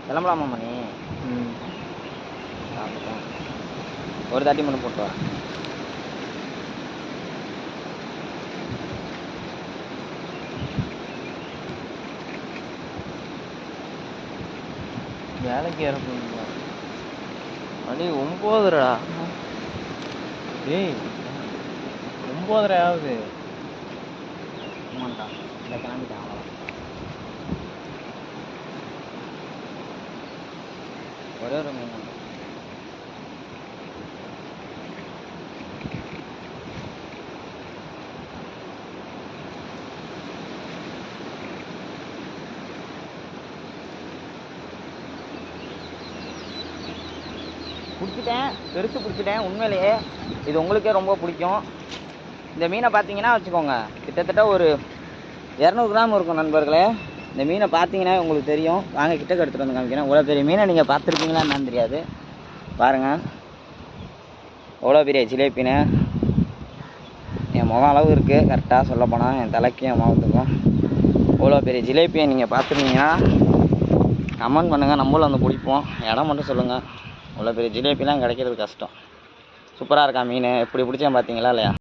கிளம்பலாமா மணி? சாப்பிட்டேன். ஒரு தாட்டி மட்டும் போட்டு வரேன். வேலைக்கு ஏற போகிறீங்களா? மணி 9:30டா. ஏய் 9:30 ஆகுது. ஆமாண்டா, இந்த கிளம்பிட்டேன் அவ்வளோதான். ஒரே ஒரு மீன் தான். பிடிச்சிட்டேன், பெருசு பிடிச்சிட்டேன். உண்மையிலேயே இது உங்களுக்கே ரொம்ப பிடிக்கும். இந்த மீனை பார்த்தீங்கன்னா வச்சுக்கோங்க, கிட்டத்தட்ட ஒரு 200 கிராம் இருக்கும் நண்பர்களே. இந்த மீனை பார்த்தீங்கன்னா உங்களுக்கு தெரியும். வாங்க கிட்டக்க எடுத்துகிட்டு வந்து காமிக்கிறேன். இவ்வளோ பெரிய மீனை நீங்கள் பார்த்துருப்பீங்களா என்னன்னு தெரியாது. பாருங்கள், எவ்வளோ பெரிய ஜிலேபின்னு. என் முகம் அளவு இருக்குது கரெக்டாக சொல்லப்போனால், என் தலைக்கும் என் முகத்துக்கும். இவ்வளோ பெரிய ஜிலேபியை நீங்கள் பார்த்துருந்தீங்கன்னா கமெண்ட் பண்ணுங்கள், நம்மளும் வந்து பிடிப்போம். இடம் மட்டும் சொல்லுங்கள். இவ்வளோ பெரிய ஜிலேபிலாம் கிடைக்கிறது கஷ்டம். சூப்பராக இருக்கா மீன். எப்படி பிடிச்சேன் பார்த்தீங்களா இல்லையா?